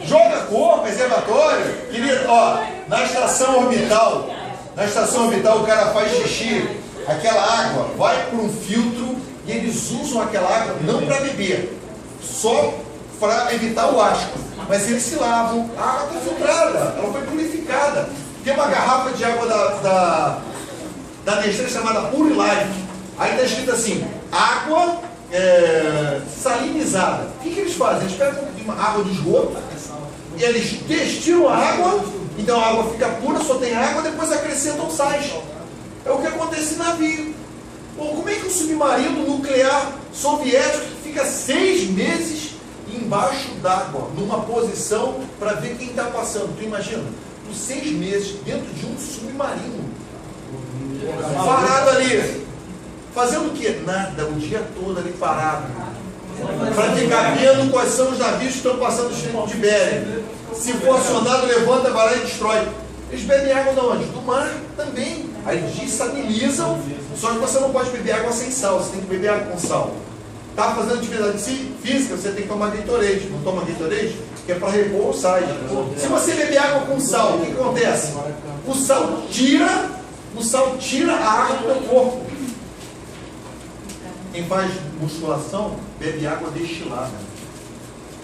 Joga cor, reservatório. Querido, ó, na estação orbital o cara faz xixi, aquela água vai para um filtro e eles usam aquela água não para beber, só para evitar o asco. Mas eles se lavam, a água está filtrada, ela foi purificada. Tem uma garrafa de água da Nestlé chamada Pure Life. Aí está escrito assim, água salinizada. O que eles fazem? Eles pegam uma água de esgoto e eles destilam a água, então a água fica pura, só tem água, depois acrescentam sais. É o que acontece em navio. Bom, como é que um submarino nuclear soviético fica 6 meses embaixo d'água, numa posição para ver quem está passando? Tu imagina? Por 6 meses dentro de um submarino, parado ali, fazendo o quê? Nada, o dia todo ali parado, para ficar vendo quais são os navios que estão passando o Estreito de Bering. Se for acionado, levanta, vai lá e destrói. Eles bebem água de onde? Do mar também. Aí desalinizam, só que você não pode beber água sem sal, você tem que beber água com sal. Está fazendo atividade física, você tem que tomar Gatorade. Não toma Gatorade? Que é para repor os sais. Se você beber água com sal, o que acontece? O sal tira a água do teu corpo. Quem faz musculação bebe água destilada.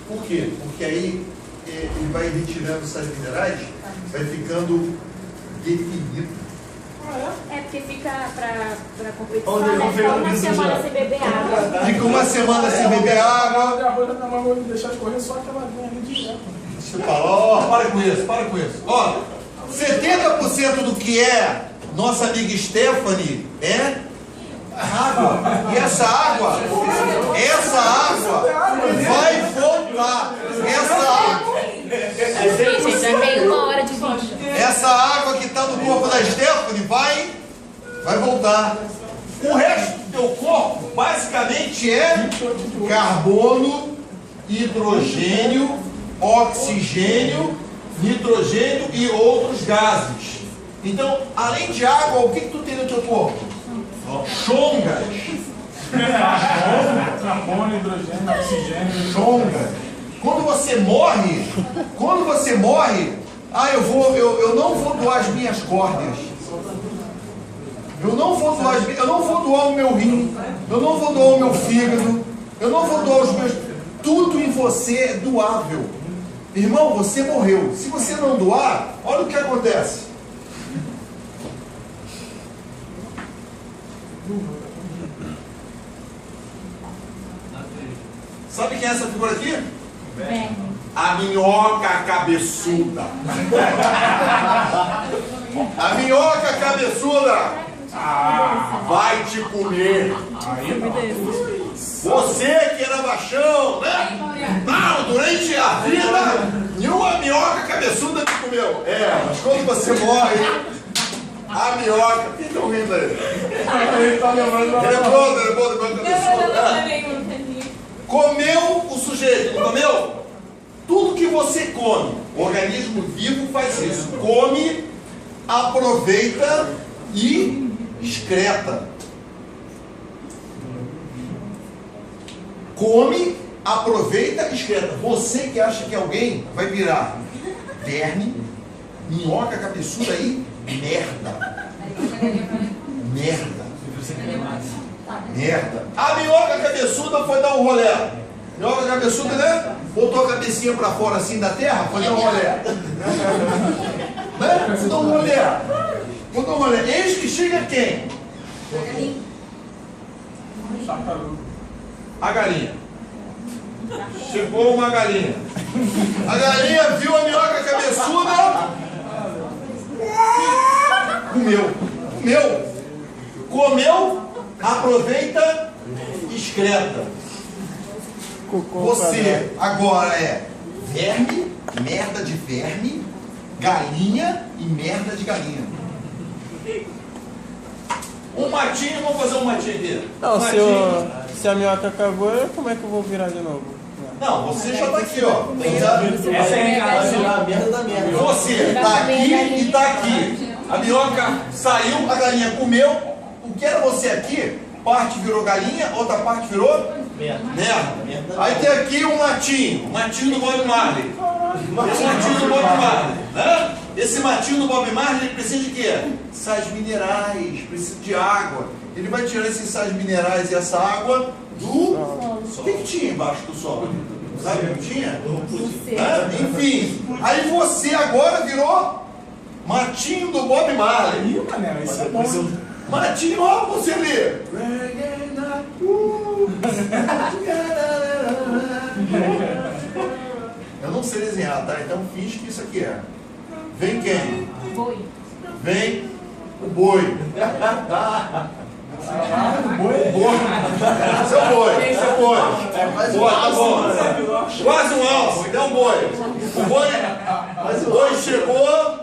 Por quê? Porque aí ele vai retirando os sais minerais, vai ficando definido. É porque fica para competição, né? Fica uma semana sem beber água. Fica uma semana sem beber água. De arroz da minha mãe vou deixar escorrer só aquela linha ali direto. Você fala, ó, para com isso. Ó, 70% do que é nossa amiga Stephanie é água. E essa água vai voltar. Gente, já tem 1 hora de vídeo. Essa água que está no corpo da Stephanie vai voltar. O resto do teu corpo basicamente é carbono, hidrogênio, oxigênio, nitrogênio e outros gases. Então, além de água, o que tu tem no teu corpo? Chongas. Carbono, hidrogênio, oxigênio. Chongas. Quando você morre, eu não vou doar as minhas córneas. Eu não vou doar o meu rim, eu não vou doar o meu fígado, eu não vou doar os meus. Tudo em você é doável. Irmão, você morreu. Se você não doar, olha o que acontece. Sabe quem é essa figura aqui? A minhoca cabeçuda. A minhoca cabeçuda vai te comer. Você que era baixão, né? Não, durante a vida, nenhuma minhoca cabeçuda te comeu. Mas quando você morre, a minhoca. Quem estão rindo aí? Ele é bom, cabeçuda. Comeu o sujeito, não comeu? Tudo que você come, o organismo vivo faz isso. Come, aproveita e excreta. Come, aproveita e excreta. Você que acha que alguém vai virar verme, minhoca cabeçuda aí, merda. A minhoca cabeçuda foi dar um rolê. Minhoca cabeçuda, né? Botou a cabecinha pra fora assim da terra, foi dar um rolê. Né? Foi dar um rolê. Eis que chega quem? A galinha. Chegou uma galinha. A galinha viu a minhoca cabeçuda. Comeu, aproveita, excreta. Você agora é verme, merda de verme, galinha e merda de galinha. Um matinho, vamos fazer um matinho aqui. Não, se a minhoca cagou, como é que eu vou virar de novo? Não, você já está aqui, ó. Essa é a merda da merda. Você está aqui e está aqui. A minhoca saiu, a galinha comeu. O que era você aqui parte virou galinha, outra parte virou merda. Aí tem aqui um matinho do Bob Marley. Esse matinho do Bob Marley, né? Esse matinho do Bob Marley, ele precisa de quê? Sais minerais, precisa de água. Ele vai tirar esses sais minerais e essa água do... O que tinha embaixo do solo? Sabe o que tinha? Enfim, aí você agora virou matinho do Bob Marley. Ih, Manela, isso é bom. Matinho, ó, você lê. Eu não sei desenhar, tá? Então finge que isso aqui é. Vem quem? Boi. Vem o boi. Boi. Seu boi. Boi, tá bom. Quase um alvo, então boi. O boi chegou,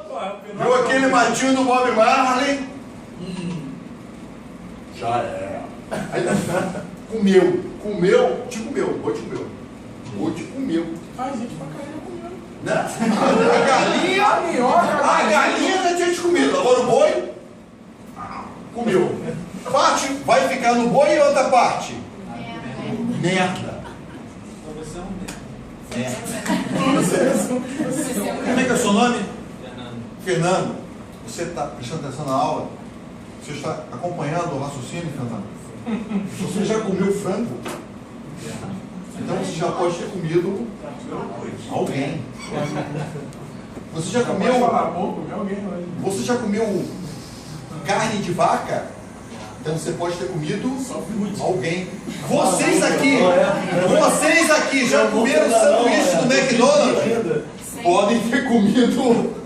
viu aquele matinho do Bob Marley. Já é. Aí comeu, te comeu, o boi te comeu. O boi te comeu. Ai, gente, pra caramba comendo. Né? A galinha já tinha te comido, agora o boi comeu. Parte vai ficar no boi e outra parte? Merda. Como é que é o seu nome? Fernando. Você está prestando atenção na aula? Você está acompanhando o raciocínio, Fernando? Você já comeu frango? Então você já pode ter comido alguém. Você já comeu? Você já comeu carne de vaca? Então você pode ter comido alguém. Vocês aqui já comeram sanduíche do McDonald's? Podem ter comido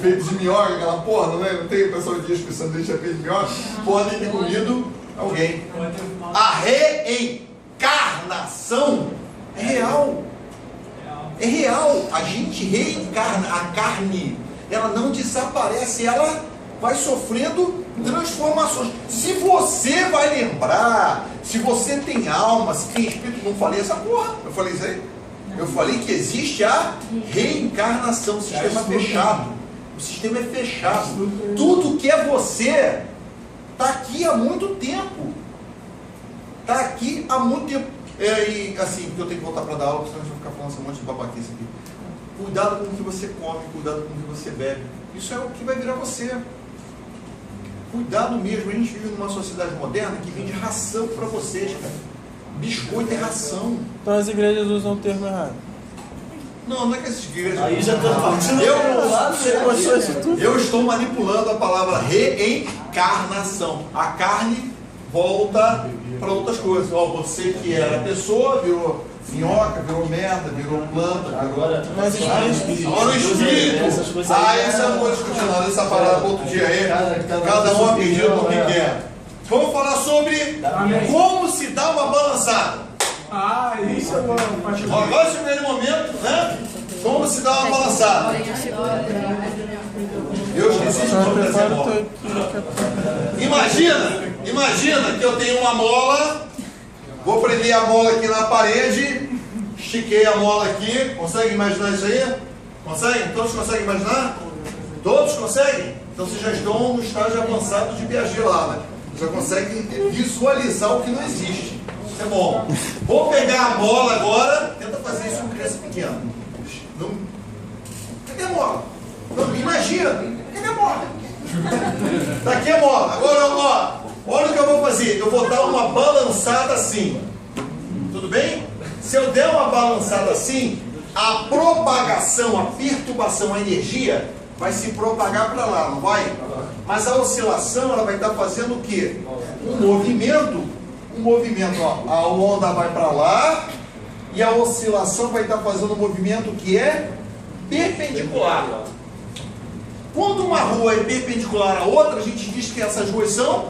feito de minhoca, aquela porra, não é? Não tem o pessoal que diz que o sanduíche é feito de minhoca? Podem ter comido alguém. A reencarnação é real. É real. A gente reencarna. A carne, ela não desaparece, ela vai sofrendo transformações. Se você vai lembrar, se você tem alma, se tem espírito, não falei essa porra. Eu falei isso aí? Eu falei que existe a reencarnação, o sistema fechado. O sistema é fechado. Tudo que é você está aqui há muito tempo. Está aqui há muito tempo. E assim, porque eu tenho que voltar para dar aula, senão eu vou ficar falando esse monte de babaquice aqui. Cuidado com o que você come, cuidado com o que você bebe. Isso é o que vai virar você. Cuidado mesmo. A gente vive numa sociedade moderna que vende ração para vocês, cara. Biscoito é ração. Então as igrejas usam o termo errado. Não é que essas igrejas... Aí já está partindo eu estou manipulando a palavra reencarnação. A carne volta para outras coisas. Ó, você que era pessoa, virou minhoca, virou merda, virou planta, agora o espírito. Isso eu não vou discutir nada, essa parada outro dia aí. Cada um acredita no que quer. Vamos falar sobre como se dá uma balançada. Isso é bom. Agora esse primeiro momento, né? Como se dá uma balançada. Eu esqueci de fazer bola. Imagina que eu tenho uma mola, vou prender a mola aqui na parede, estiquei a mola aqui. Consegue imaginar isso aí? Conseguem? Todos conseguem imaginar? Todos conseguem? Então vocês já estão no estágio avançado de Piaget lá, né? Já conseguem visualizar o que não existe. Isso é bom. Vou pegar a bola agora. Tenta fazer isso com criança pequena. Não... Cadê a bola? Não, imagina. Cadê a bola? Tá aqui a bola. Agora, ó, olha o que eu vou fazer. Eu vou dar uma balançada assim. Tudo bem? Se eu der uma balançada assim, a propagação, a perturbação, a energia vai se propagar para lá, não vai? Mas a oscilação, ela vai estar fazendo o quê? Um movimento, ó, a onda vai para lá e a oscilação vai estar fazendo um movimento que é perpendicular. Quando uma rua é perpendicular à outra, a gente diz que essas ruas são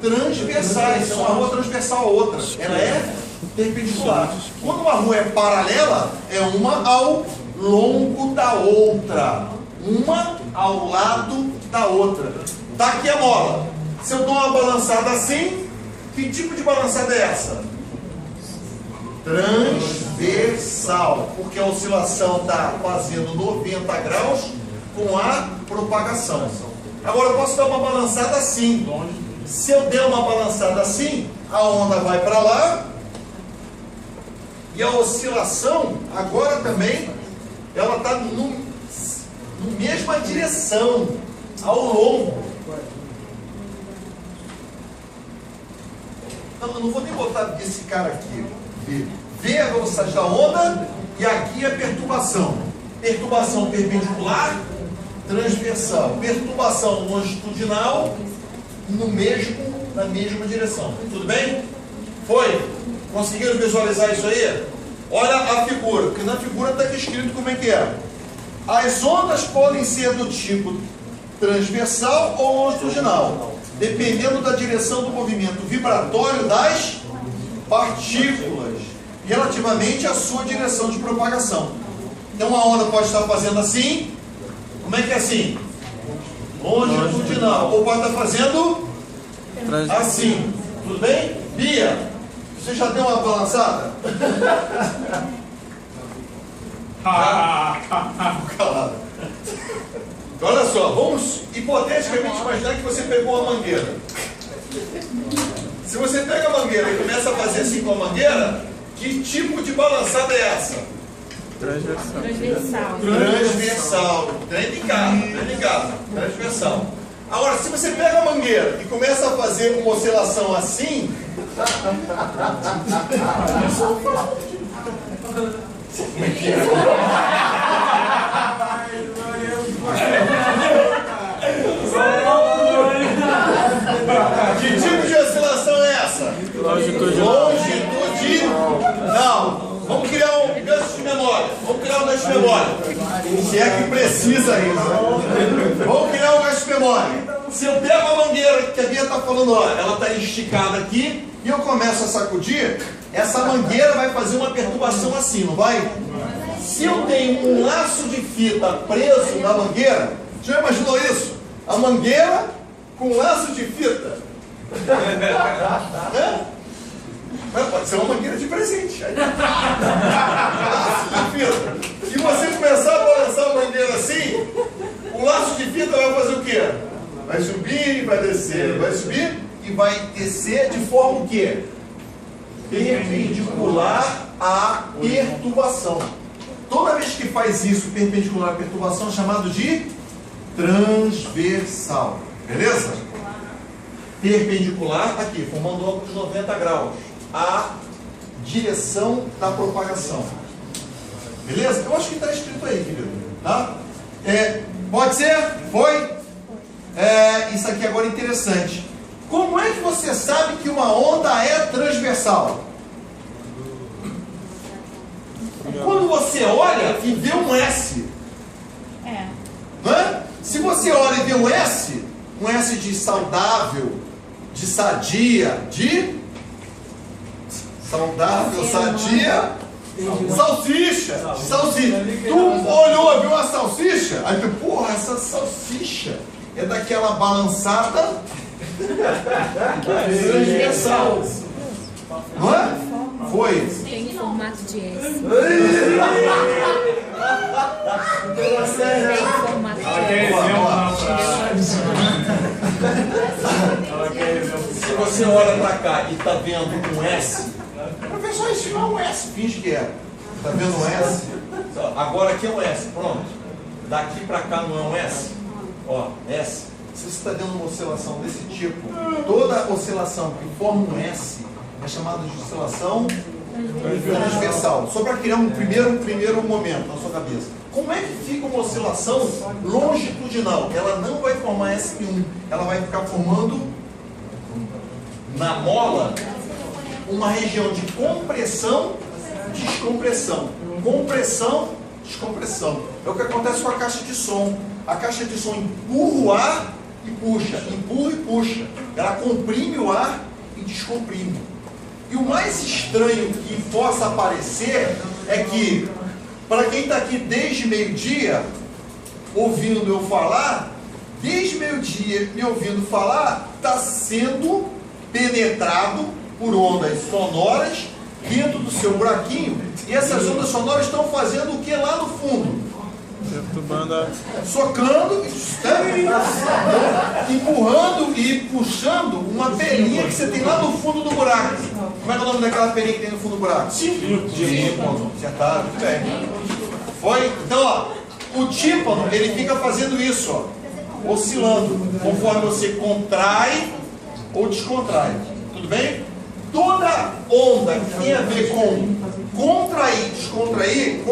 transversais, são uma rua transversal à outra, ela é perpendicular. Quando uma rua é paralela, é uma ao longo da outra, uma ao lado da outra. Tá aqui a mola. Se eu dou uma balançada assim, que tipo de balançada é essa? Transversal, porque a oscilação está fazendo 90 graus com a propagação. Agora eu posso dar uma balançada assim. Se eu der uma balançada assim, a onda vai para lá, e a oscilação, agora também, ela está na mesma direção, ao longo. Não, eu não vou nem botar esse cara aqui. V a velocidade da onda, e aqui a perturbação. Perturbação perpendicular, transversal. Perturbação longitudinal, na mesma direção. Tudo bem? Foi? Conseguiram visualizar isso aí? Olha a figura, porque na figura está aqui escrito como é que é. As ondas podem ser do tipo transversal ou longitudinal, dependendo da direção do movimento vibratório das partículas, relativamente à sua direção de propagação. Então a onda pode estar fazendo assim. Como é que é assim? Longitudinal. Ou pode estar fazendo assim. Tudo bem? Bia, você já deu uma balançada? Calado. Olha só, vamos hipoteticamente imaginar que você pegou uma mangueira. Se você pega a mangueira e começa a fazer assim com a mangueira, que tipo de balançada é essa? Transversal. Transversal. Trem de casa. Transversal. Agora, se você pega a mangueira e começa a fazer uma oscilação assim, como é que é? Que tipo de oscilação é essa? Longitudinal. Vamos criar um gancho de memória. Se é que precisa isso. Vamos criar um gancho de memória. Se eu pego a mangueira que a Bia está falando, ó, ela está esticada aqui, e eu começo a sacudir, essa mangueira vai fazer uma perturbação assim, não vai? Se eu tenho um laço de fita preso na mangueira, já imaginou isso? A mangueira com um laço de fita. Pode ser uma mangueira de presente. Laço de fita. Se você começar a balançar a mangueira assim, o laço de fita vai fazer o quê? Vai subir e vai descer. Vai subir e vai descer de forma o quê? Perpendicular à perturbação. Toda vez que faz isso, perpendicular à perturbação, é chamado de transversal. Beleza? Perpendicular, aqui, formando ângulos 90 graus. A direção da propagação. Beleza? Eu acho que está escrito aí, querido. Tá? Pode ser? Foi? Isso aqui agora é interessante. Como é que você sabe que uma onda é transversal? Quando você olha e vê um S. Não é? Se você olha e vê um S de saudável, de sadia, de saudável, sadia, salsicha. Tu olhou, viu a salsicha? Aí tu, porra, essa salsicha é daquela balançada transversal. Não é? Foi. Tem formato de S. Tem formato de S. Se você olha pra cá e tá vendo um S, professor, isso não é um S, finge que é. Tá vendo um S? Agora aqui é um S, pronto. Daqui pra cá não é um S? Ó, S. Se você está dando uma oscilação desse tipo, toda oscilação que forma um S é chamada de oscilação transversal. Só para criar um primeiro momento na sua cabeça. Como é que fica uma oscilação longitudinal? Ela não vai formar S nenhum. Ela vai ficar formando na mola uma região de compressão, descompressão. Compressão, descompressão. É o que acontece com a caixa de som. A caixa de som empurra o ar e puxa, empurra e puxa. Ela comprime o ar e descomprime. E o mais estranho que possa aparecer é que, para quem está aqui desde meio-dia, ouvindo eu falar, desde meio-dia me ouvindo falar, está sendo penetrado por ondas sonoras dentro do seu buraquinho. E essas ondas sonoras estão fazendo o que lá no fundo? Socando, empurrando e puxando uma peninha que você tem lá no fundo do buraco. Como é que é o nome daquela peninha que tem no fundo do buraco? Tímpano. Acertaram, muito bem. Foi? Então, ó, o tímpano, ele fica fazendo isso, ó, oscilando, conforme você contrai ou descontrai. Tudo bem? Toda onda que tem a ver com contrair, descontrair,